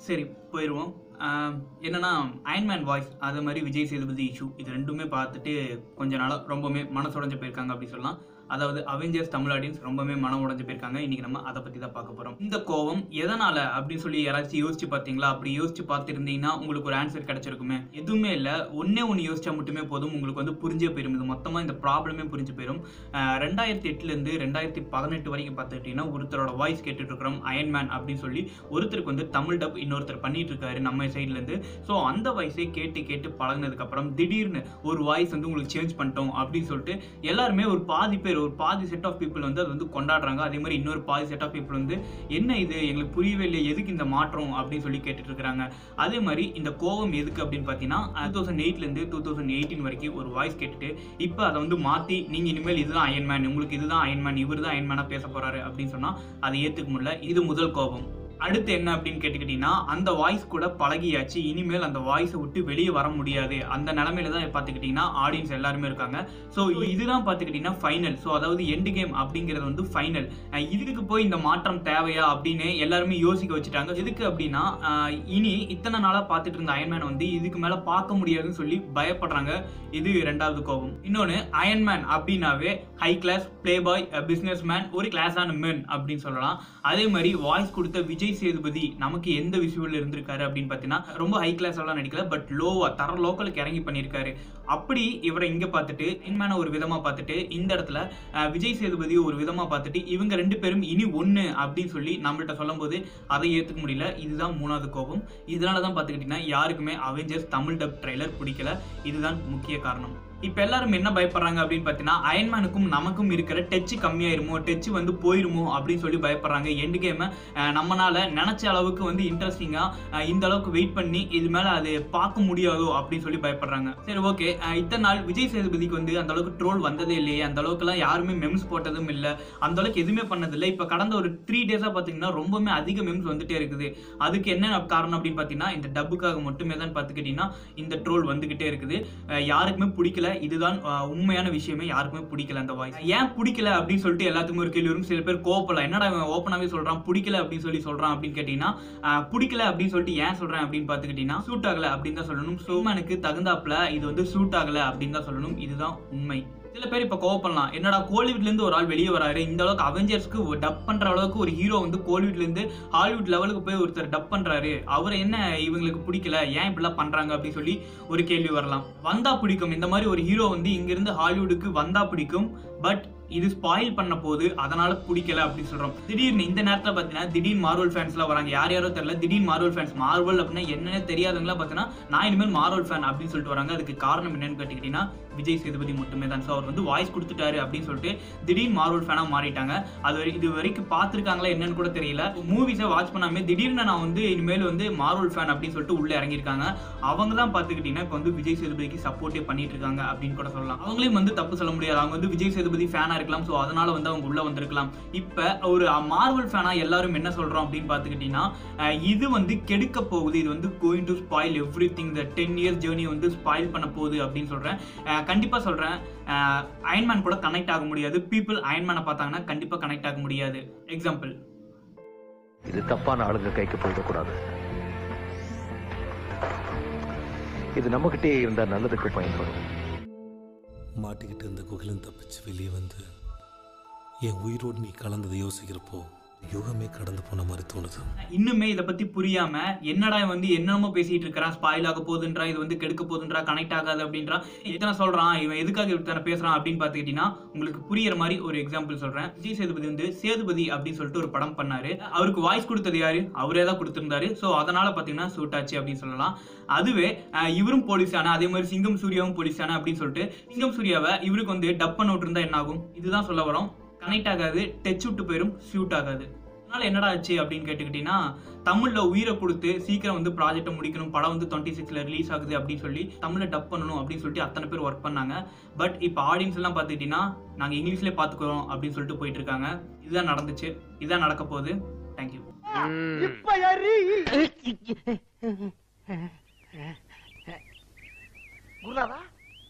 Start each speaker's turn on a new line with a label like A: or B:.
A: சரி போயிடுவோம். என்னன்னா அயன்மேன் வாய்ஸ் அது மாதிரி விஜய் சேதுபதி இஷ்யூ இது ரெண்டுமே பார்த்துட்டு கொஞ்ச நாளாக ரொம்பவுமே மனசுடைஞ்சு போயிருக்காங்க அப்படி சொல்லலாம். அதாவது அவெஞ்சர்ஸ் தமிழ் ஆடியன்ஸ் ரொம்பவே மனம் உடைஞ்சு போயிருக்காங்க. இன்னைக்கு நம்ம அதை பற்றி தான் பார்க்க போகிறோம். இந்த கோவம் எதனால அப்படின்னு சொல்லி யாராச்சும் யோசிச்சு பார்த்தீங்களா? அப்படி யோசிச்சு பார்த்துருந்தீங்கன்னா உங்களுக்கு ஒரு ஆன்சர் கிடைச்சிருக்குமே. எதுவுமே இல்லை, ஒன்னே ஒன்று யோசிச்சா மட்டுமே போதும், உங்களுக்கு வந்து புரிஞ்சே போயிடும். இது மொத்தமாக இந்த ப்ராப்ளமே புரிஞ்சு போயிடும். 2008லேருந்து 2018 வரைக்கும் பார்த்துக்கிட்டிங்கன்னா ஒருத்தரோட வாய்ஸ் கேட்டுட்டு இருக்கிறோம் அயன்மேன் அப்படின்னு சொல்லி. ஒருத்தருக்கு வந்து தமிழ் டப் இன்னொருத்தர் பண்ணிட்டு இருக்காரு நம்ம சைட்லேருந்து. ஸோ அந்த வாய்ஸை கேட்டு கேட்டு பழகினதுக்கப்புறம் திடீர்னு ஒரு வாய்ஸ் வந்து உங்களுக்கு சேஞ்ச் பண்ணிட்டோம் அப்படின்னு சொல்லிட்டு எல்லாருமே ஒரு பாதி செட் ஆஃப் பீப்புள் வந்து அது வந்து கொண்டாடுறாங்க. அதே மாதிரி இன்னொரு பாதி செட் ஆஃப் பீப்புள் வந்து என்ன இது எங்களுக்கு புரியவே இல்லை, எதுக்கு இந்த மாற்றம் அப்படின்னு சொல்லி கேட்டுட்டு இருக்கிறாங்க. அதே மாதிரி இந்த கோவம் எதுக்கு அப்படின்னு பார்த்தீங்கன்னா 2008லேருந்து 2018 வரைக்கும் ஒரு வாய்ஸ் கேட்டுட்டு இப்போ அதை வந்து மாற்றி நீங்கள் இனிமேல் இதுதான் அயன்மேன், உங்களுக்கு இதுதான் அயன்மேன், இவர் தான் அயன்மேனாக பேச போறாரு அப்படின்னு சொன்னால் அதை ஏற்றுக்க முடியல. இது முதல் கோபம். அடுத்து என்ன அப்படின்னு கேட்டுக்கிட்டீங்கன்னா அந்த வாய்ஸ் கூட பழகியாச்சு, இனிமேல் அந்த வாய்ஸை விட்டு வெளியே வர முடியாது. அந்த நிலைமையில தான் பார்த்துக்கிட்டிங்கன்னா ஆடியன்ஸ் எல்லாருமே இருக்காங்க. ஸோ இதுதான் பார்த்துக்கிட்டிங்கன்னா ஃபைனல். ஸோ அதாவது எண்டு கேம் அப்படிங்கிறது வந்து ஃபைனல். இதுக்கு போய் இந்த மாற்றம் தேவையா அப்படின்னு எல்லாருமே யோசிக்க வச்சுட்டாங்க. எதுக்கு அப்படின்னா இனி இத்தனை நாளாக பார்த்துட்டு இருந்த அயன்மேன் வந்து இதுக்கு மேலே பார்க்க முடியாதுன்னு சொல்லி பயப்படுறாங்க. இது ரெண்டாவது கோபம். இன்னொன்று அயன்மேன் அப்படின்னாவே high class playboy businessman, ஒரு கிளாஸான மென் அப்படின்னு சொல்லலாம். அதே மாதிரி வாய்ஸ் கொடுத்த விஜய் சேதுபதி நமக்கு எந்த விஷுவல் இருந்திருக்காரு அப்படின்னு பார்த்தீங்கன்னா ரொம்ப ஹை கிளாஸ் எல்லாம் நடிக்கல, பட் லோவா தர லோக்கலுக்கு இறங்கி பண்ணியிருக்காரு. அப்படி இவரை இங்க பார்த்துட்டு அயன்மேனை ஒரு விதமா பார்த்துட்டு இந்த இடத்துல விஜய் சேதுபதி ஒரு விதமா பார்த்துட்டு இவங்க ரெண்டு பேரும் இனி ஒண்ணு அப்படின்னு சொல்லி நம்மள்ட்ட சொல்லும் போது அதை ஏற்றுக்க முடியல. இதுதான் மூணாவது கோபம். இதனால தான் பார்த்துக்கிட்டீங்கன்னா யாருக்குமே அவெஞ்சர்ஸ் தமிழ் டப் ட்ரெய்லர் பிடிக்கல. இதுதான் முக்கிய காரணம். இப்போ எல்லாரும் என்ன பயப்படுறாங்க அப்படின்னு பார்த்தீங்கன்னா அயன்மேனுக்கும் நமக்கும் இருக்கிற டச் கம்மியாயிருமோ, டச் வந்து போயிருமோ அப்படின்னு சொல்லி பயப்படுறாங்க. எண்டு கேமை நம்மளால நினைச்ச அளவுக்கு வந்து இன்ட்ரெஸ்டிங்காக இந்த அளவுக்கு வெயிட் பண்ணி இது மேலே அது பார்க்க முடியாதோ அப்படின்னு சொல்லி பயப்படுறாங்க. சரி ஓகே, இத்தனை நாள் விஜய் சேதுபதிக்கு வந்து அந்த அளவுக்கு ட்ரோல் வந்ததே இல்லையே, அந்த அளவுக்குலாம் யாருமே மெம்ஸ் போட்டதும் இல்லை, அந்த அளவுக்கு எதுவுமே பண்ணதில்லை. இப்போ கடந்த ஒரு 3 டேஸாக பார்த்தீங்கன்னா ரொம்பவுமே அதிக மெம்ஸ் வந்துட்டே இருக்குது. அதுக்கு என்ன காரணம் அப்படின்னு பார்த்தீங்கன்னா இந்த டப்புக்காக மட்டுமே தான் பார்த்துக்கிட்டிங்கன்னா இந்த ட்ரோல் வந்துகிட்டே இருக்குது. யாருக்குமே பிடிக்கல. இதுதான் உண்மையான விஷயமே, யாருக்குமே பிடிக்கல அந்த வாய்ஸ். ஏன் பிடிக்கல அப்படின்னு சொல்லிட்டு எல்லாத்துக்குமே ஒரு கேள்வி வரும். சில பேர் கோவப்படலாம், என்னடா ஓப்பனாவே சொல்றான் பிடிக்கல அப்படின்னு சொல்றான் அப்படின்னு கேட்டீங்கன்னா பிடிக்கல அப்படின்னு சொல்லிட்டு ஏன் சொல்றேன் அப்படின்னு பார்த்துக்கிட்டீங்கன்னா சூட் ஆகல அப்படின்னு தான் சொல்லணும். சோமனுக்கு தகுந்தாப்புல இது வந்து சூட் ஆகல அப்படின்னு தான் சொல்லணும். இதுதான் உண்மை. சில பேர் இப்ப கோவப்படலாம், என்னடா கோலிவுட்ல இருந்து ஒரு ஆள் வெளியே வராரு, இந்த அளவுக்கு அவெஞ்சர்ஸ்க்கு டப் பண்ற அளவுக்கு ஒரு ஹீரோ வந்து கோலிவுட்ல இருந்து ஹாலிவுட் லெவலுக்கு போய் ஒருத்தர் டப் பண்றாரு, அவரை என்ன இவங்களுக்கு பிடிக்கல, ஏன் இப்படிலாம் பண்றாங்க அப்படின்னு சொல்லி ஒரு கேள்வி வரலாம். வந்தா பிடிக்கும், இந்த மாதிரி ஒரு ஹீரோ வந்து இங்க இருந்து ஹாலிவுட்டுக்கு வந்தா பிடிக்கும், பட் இது ஸ்பாயில் பண்ண போது அதனால பிடிக்கல அப்படின்னு சொல்றோம். திடீர்னு இந்த நேரத்தில் பார்த்தீங்கன்னா திடீர்னு மார்வல் ஃபேன்ஸ்லாம் வராங்க. யாரோ தெரியல, திடீர்னு மார்வல் ஃபேன்ஸ், மார்வல் அப்படின்னா என்னன்னு தெரியாதவங்களா பார்த்தீங்கன்னா நான் இனிமேல் மார்வல் ஃபேன் அப்படின்னு சொல்லிட்டு வராங்க. அதுக்கு காரணம் என்னன்னு கேட்டுக்கிட்டீங்கன்னா விஜய் சேதுபதி மட்டுமே தான். ஸோ அவர் வந்து வாய்ஸ் கொடுத்துட்டாரு அப்படின்னு சொல்லிட்டு திடீர்னு மார்வல் ஃபேனாக மாறிட்டாங்க. அது இது வரைக்கும் பார்த்துருக்காங்களா என்னன்னு கூட தெரியல. மூவிஸை வாட்ச் பண்ணாமே திடீர்னு நான் வந்து இனிமேல் வந்து மார்வல் ஃபேன் அப்படின்னு சொல்லிட்டு உள்ளே இறங்கியிருக்காங்க. அவங்க தான் பார்த்துக்கிட்டீங்கன்னா இப்போ வந்து விஜய் சேதுபதிக்கு சப்போர்ட்டே பண்ணிட்டு இருக்காங்க அப்படின்னு கூட சொல்லலாம். அவங்களையும் வந்து தப்பு சொல்ல முடியாது, அவங்க வந்து விஜய் சேதுபதி ஃபேனா இருக்கலாம். சோ அதனால வந்து அவங்க உள்ள வந்திருக்கலாம். இப்ப ஒரு மார்வல் ஃபேனா எல்லாரும் என்ன சொல்றோம் அப்படின்னு பாத்துக்கிட்டீங்கன்னா இது வந்து கெடுக்க போகுது, இது வந்து going to spoil everything, the 10 years journey வந்து ஸ்பாயில் பண்ண போகுது அப்படின்னு சொல்றேன். கண்டிப்பா சொல்றேன், அயன்மேன் கூட கனெக்ட் ஆக முடியாது. பீப்புள் அயன்மேனை பார்த்தாங்கன்னா கண்டிப்பா கனெக்ட் ஆக முடியாது. எக்ஸாம்பிள்,
B: இது தப்பான ஆளுங்க கைக்கு போயிடக்கூடாது, இது நம்ம கிட்டே இருந்தா நல்லதுக்கு பயன்படும்.
C: மாட்டிக்கிட்டு இருந்த குகையிலும் தப்பிச்சு வெளியே வந்து என் உயிரோடு நீ கலந்ததை யோசிக்கிறப்போ யுகமே கடந்து போன மாதிரி தோணுது.
A: இன்னுமே இதை பத்தி புரியாம என்னடா வந்து என்னமோ பேசிட்டு இருக்கிறான், ஸ்பாயில் ஆக போகுதுன்றா, இது வந்து கெடுக்க போகுதுன்றா, கனெக்ட் ஆகாது அப்படின்றா, இத்தனை சொல்றான், இவன் எதுக்காக இத்தனை பேசுறான் அப்படின்னு பாத்துக்கிட்டீங்கன்னா உங்களுக்கு புரியுற மாதிரி ஒரு எக்ஸாம்பிள் சொல்றேன். விஜய் சேதுபதி வந்து சேதுபதி அப்படின்னு சொல்லிட்டு ஒரு படம் பண்ணாரு. அவருக்கு வாய்ஸ் கொடுத்தது யாரு? அவரே தான் கொடுத்திருந்தாரு. ஸோ அதனால பாத்தீங்கன்னா சூட் ஆச்சு அப்படின்னு சொல்லலாம். அதுவே இவரும் போலீஸான, அதே மாதிரி சிங்கம் சூர்யாவும் போலீஸான அப்படின்னு சொல்லிட்டு சிங்கம் சூர்யாவை இவருக்கு வந்து டப் பண்ண விட்டுருந்தா என்ன ஆகும்? இதுதான் சொல்ல வரோம். கனெக்ட் ஆகாது, டச் விட்டு போயிடும், ஷூட் ஆகாது. அதனால என்னடா ஆச்சு அப்படின்னு கேட்டுக்கிட்டீங்கன்னா தமிழ்ல உயிரை கொடுத்து சீக்கிரம் வந்து ப்ராஜெக்டை முடிக்கணும், படம் வந்து 26ல ரிலீஸ் ஆகுது அப்படின்னு சொல்லி தமிழ்ல டப் பண்ணணும் அப்படின்னு சொல்லிட்டு அத்தனை பேர் ஒர்க் பண்ணாங்க. பட் இப்போ ஆடியன்ஸ் எல்லாம் பார்த்துக்கிட்டீங்கன்னா நாங்க இங்கிலீஷ்லேயே பார்த்துக்கிறோம் அப்படின்னு சொல்லிட்டு போயிட்டு இருக்காங்க. இதுதான் நடந்துச்சு, இதுதான் நடக்க போகுது. தேங்க்யூ.
D: குருநாதா